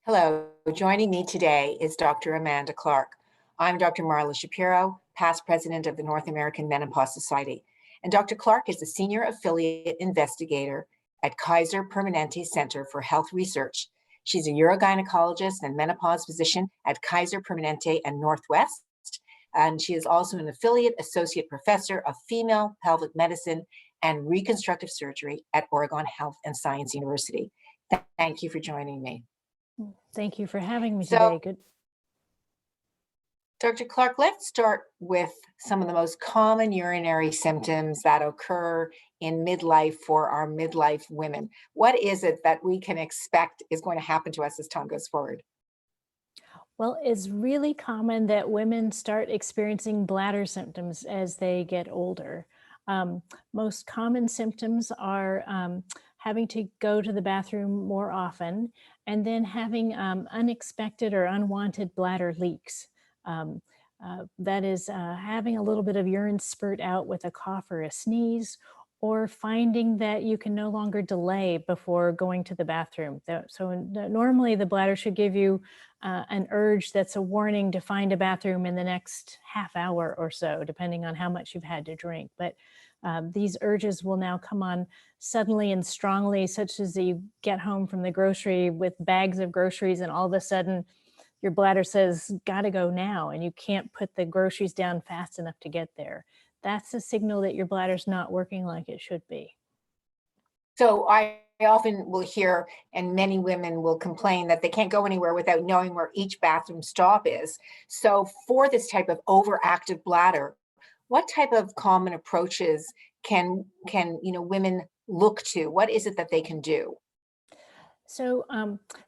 Hello, joining me today is Dr. Amanda Clark. I'm Dr. Marla Shapiro, past president of the North American Menopause Society. And Dr. Clark is the senior affiliate investigator at Kaiser Permanente Center for Health Research. She's a urogynecologist and menopause physician at Kaiser Permanente and Northwest. And she is also an affiliate associate professor of female pelvic medicine and reconstructive surgery at Oregon Health and Science University. Thank you for joining me. Thank you for having me So, today. Good. Dr. Clark, let's start with some of the most common urinary symptoms that occur in midlife for our midlife women. What is it that we can expect is going to happen to us as time goes forward? Well, it's really common that women start experiencing bladder symptoms as they get older. Most common symptoms are having to go to the bathroom more often, and then having unexpected or unwanted bladder leaks. Um, that is having a little bit of urine spurt out with a cough or a sneeze, or finding that you can no longer delay before going to the bathroom. Normally the bladder should give you an urge that's a warning to find a bathroom in the next half hour or so, depending on how much you've had to drink. But these urges will now come on suddenly and strongly, such as that you get home from the grocery with bags of groceries and all of a sudden your bladder says, gotta go now, and you can't put the groceries down fast enough to get there. That's a signal that your bladder's not working like it should be. So I often will hear, and many women will complain that they can't go anywhere without knowing where each bathroom stop is. So for this type of overactive bladder, what type of common approaches can women look to? What is it that they can do?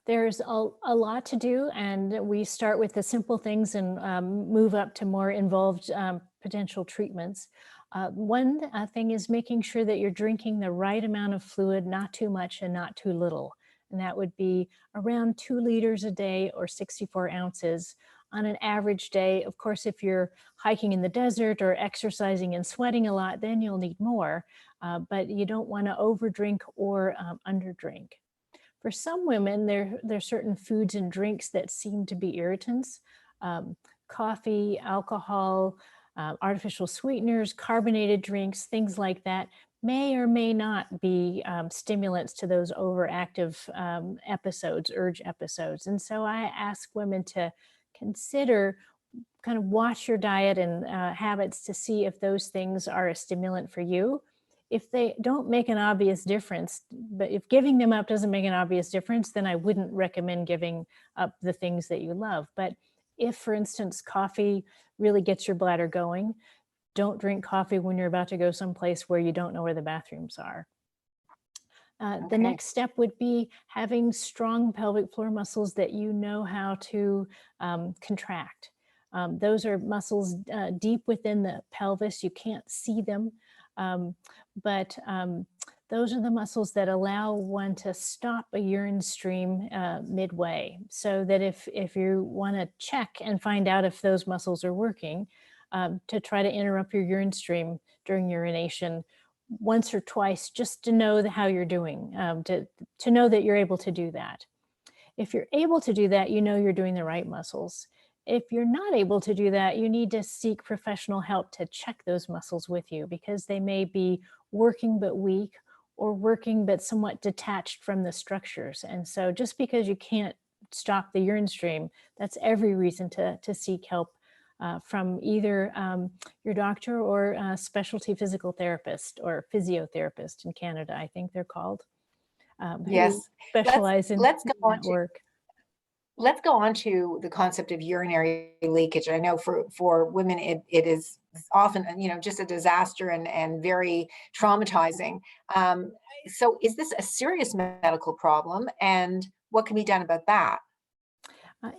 There's a lot to do, and we start with the simple things and move up to more involved potential treatments. One thing is making sure that you're drinking the right amount of fluid, not too much and not too little. And that would be around 2 liters a day or 64 ounces on an average day. Of course, if you're hiking in the desert or exercising and sweating a lot, then you'll need more, but you don't want to overdrink or underdrink. For some women, there are certain foods and drinks that seem to be irritants. Um, Coffee, alcohol, artificial sweeteners, carbonated drinks, things like that may or may not be stimulants to those overactive episodes, urge episodes. And so I ask women to consider, kind of watch your diet and habits to see if those things are a stimulant for you. If they don't make an obvious difference, but if giving them up doesn't make an obvious difference, then I wouldn't recommend giving up the things that you love. But if, for instance, coffee really gets your bladder going, don't drink coffee when you're about to go someplace where you don't know where the bathrooms are. The Okay. next step would be having strong pelvic floor muscles that you know how to contract. Those are muscles deep within the pelvis. You can't see them, um, but those are the muscles that allow one to stop a urine stream midway. So that if you want to check and find out if those muscles are working, to try to interrupt your urine stream during urination once or twice, just to know how you're doing, to know that you're able to do that. If you're able to do that, you know you're doing the right muscles. If you're not able to do that, you need to seek professional help to check those muscles with you, because they may be working but weak, or working but somewhat detached from the structures. And so just because you can't stop the urine stream, that's every reason to seek help from either your doctor or a specialty physical therapist or physiotherapist in Canada, I think they're called, who Yes. Let's specialize in let's go on that to work. let's go on to the concept of urinary leakage. I know for women it is often just a disaster and very traumatizing. So is this a serious medical problem, and what can be done about that?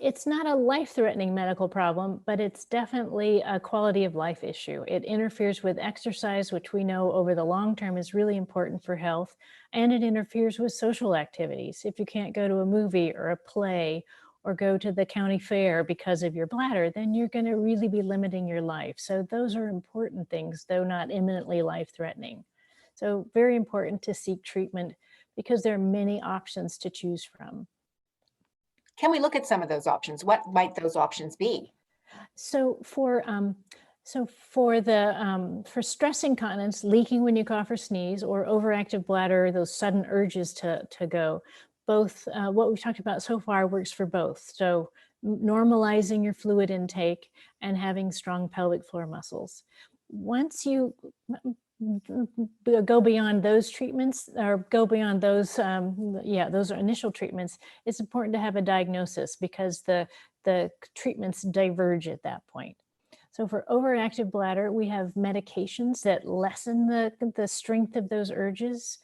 It's not a life-threatening medical problem, but it's definitely a quality of life issue. It interferes with exercise, which we know over the long term is really important for health, and it interferes with social activities. If you can't go to a movie or a play or go to the county fair because of your bladder, then you're going to really be limiting your life. So those are important things, though not imminently life-threatening. So very important to seek treatment because there are many options to choose from. Can we look at some of those options? What might those options be? So for stress incontinence, leaking when you cough or sneeze, or overactive bladder, those sudden urges to go, both what we've talked about so far works for both. So normalizing your fluid intake and having strong pelvic floor muscles. Once you go beyond those treatments, or go beyond those, those are initial treatments, it's important to have a diagnosis, because the treatments diverge at that point. So for overactive bladder, we have medications that lessen the strength of those urges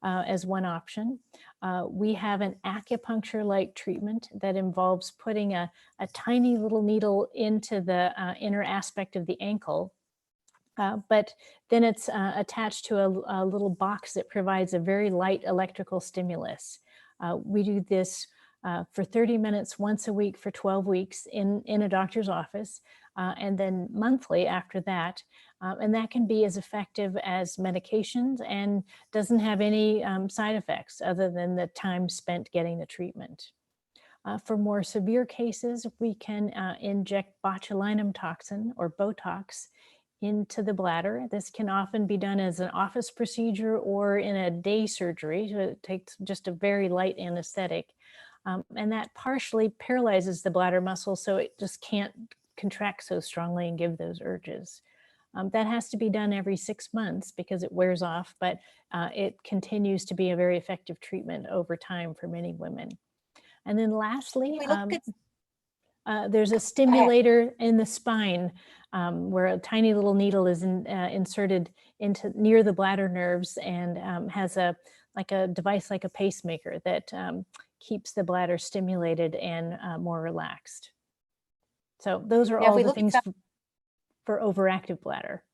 as one option. We have an acupuncture-like treatment that involves putting a tiny little needle into the inner aspect of the ankle, but then it's attached to a little box that provides a very light electrical stimulus. We do this for 30 minutes once a week for 12 weeks in a doctor's office, and then monthly after that. And that can be as effective as medications and doesn't have any side effects other than the time spent getting the treatment. For more severe cases, we can inject botulinum toxin, or Botox, into the bladder. This can often be done as an office procedure or in a day surgery. So it takes just a very light anesthetic. And that partially paralyzes the bladder muscle, so it just can't contract so strongly and give those urges. That has to be done every 6 months because it wears off, but it continues to be a very effective treatment over time for many women. And then lastly, We look at, there's a go ahead. stimulator in the spine where a tiny little needle is inserted into near the bladder nerves, and has a device like a pacemaker that keeps the bladder stimulated and more relaxed. So those are Now, if all we the look at things for overactive bladder.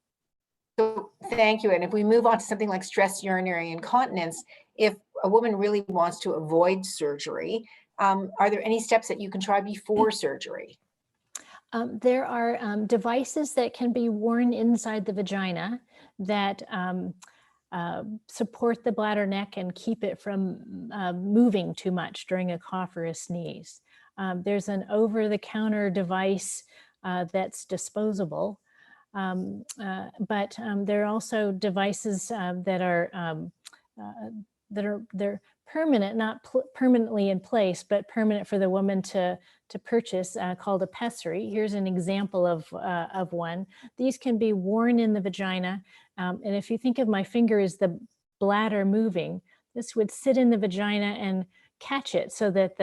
so thank you. And if we move on to something like stress urinary incontinence, if a woman really wants to avoid surgery, are there any steps that you can try before surgery? There are devices that can be worn inside the vagina that support the bladder neck and keep it from moving too much during a cough or a sneeze. There's an over-the-counter device that's disposable, but there are also devices they're permanent, not permanently in place, but permanent for the woman to purchase, called a pessary. Here's an example of one. These can be worn in the vagina, and if you think of my finger as the bladder moving, this would sit in the vagina and catch it, so that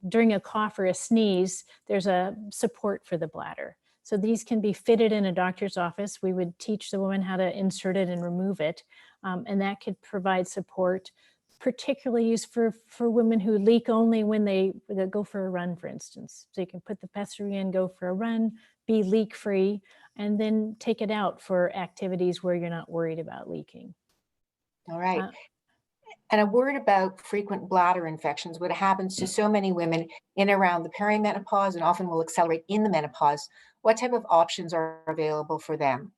during a cough or a sneeze, there's a support for the bladder. So these can be fitted in a doctor's office. We would teach the woman how to insert it and remove it, and that could provide support, particularly used for women who leak only when they go for a run, for instance. So you can put the pessary in, go for a run, be leak-free, and then take it out for activities where you're not worried about leaking. All right. Uh, And a word about frequent bladder infections, what happens to so many women in around the perimenopause and often will accelerate in the menopause. What type of options are available for them?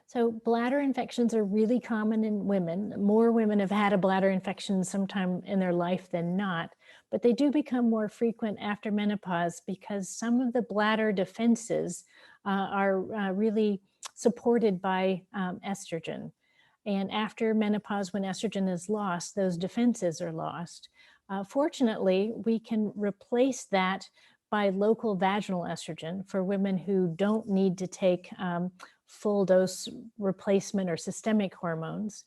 So bladder infections are really common in women. More women have had a bladder infection sometime in their life than not, but they do become more frequent after menopause because some of the bladder defenses are really supported by estrogen. And after menopause, when estrogen is lost, those defenses are lost. Fortunately, we can replace that by local vaginal estrogen for women who don't need to take full dose replacement or systemic hormones.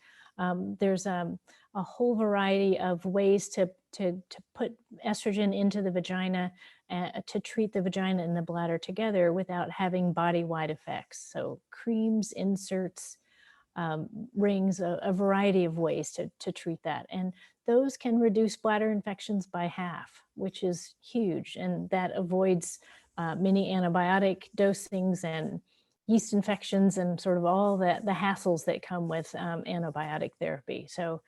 There's a whole variety of ways to put estrogen into the vagina to treat the vagina and the bladder together without having body-wide effects. So creams, inserts, rings, a variety of ways to treat that. And those can reduce bladder infections by half, which is huge. And that avoids many antibiotic dosings and yeast infections and sort of all the hassles that come with antibiotic therapy. So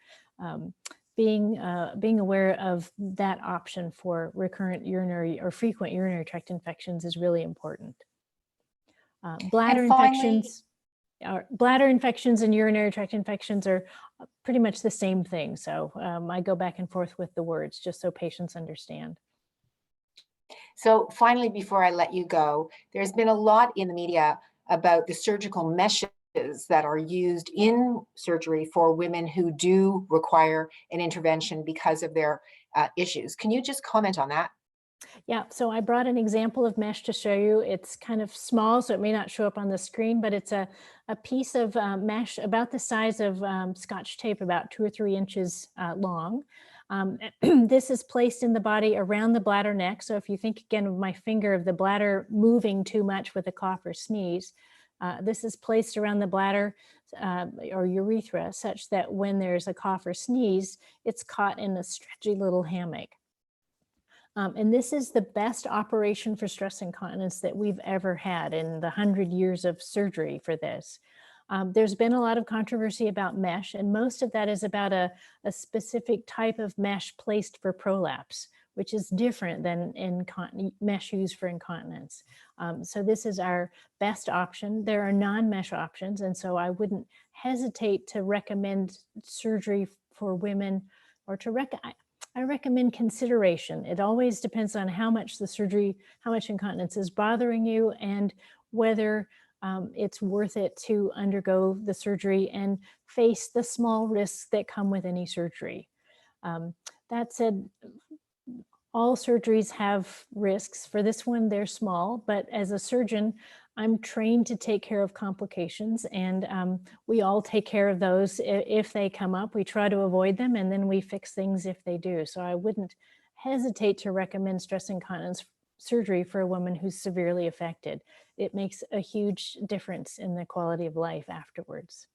being aware of that option for recurrent urinary or frequent urinary tract infections is really important. Bladder And finally, infections and urinary tract infections are pretty much the same thing. So I go back and forth with the words just so patients understand. So finally, before I let you go, there's been a lot in the media about the surgical meshes that are used in surgery for women who do require an intervention because of their issues. Can you just comment on that? Yeah, so I brought an example of mesh to show you. It's kind of small, so it may not show up on the screen, but it's a piece of mesh about the size of Scotch tape, about 2 or 3 inches long. This is placed in the body around the bladder neck. So if you think again of my finger of the bladder moving too much with a cough or sneeze, this is placed around the bladder or urethra such that when there's a cough or sneeze, it's caught in a stretchy little hammock. And this is the best operation for stress incontinence that we've ever had in the 100 years of surgery for this. There's been a lot of controversy about mesh, and most of that is about a specific type of mesh placed for prolapse, which is different than mesh used for incontinence. So this is our best option. There are non-mesh options, and so I wouldn't hesitate to recommend surgery for women, or I recommend consideration. It always depends on how much the surgery, how much incontinence is bothering you, and whether it's worth it to undergo the surgery and face the small risks that come with any surgery. That said, all surgeries have risks. For this one, they're small, but as a surgeon, I'm trained to take care of complications, and we all take care of those if they come up. We try to avoid them, and then we fix things if they do. So I wouldn't hesitate to recommend stress incontinence surgery for a woman who's severely affected. It makes a huge difference in the quality of life afterwards.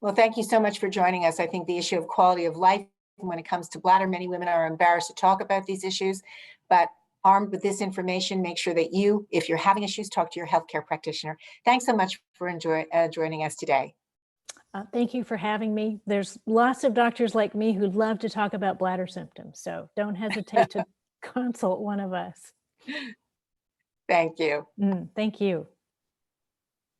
Well, thank you so much for joining us. I think the issue of quality of life when it comes to bladder, many women are embarrassed to talk about these issues, but armed with this information, make sure that you, if you're having issues, talk to your healthcare practitioner. Thanks so much for joining us today. Thank you for having me. There's lots of doctors like me who love to talk about bladder symptoms, so don't hesitate to consult one of us. Thank you. Thank you.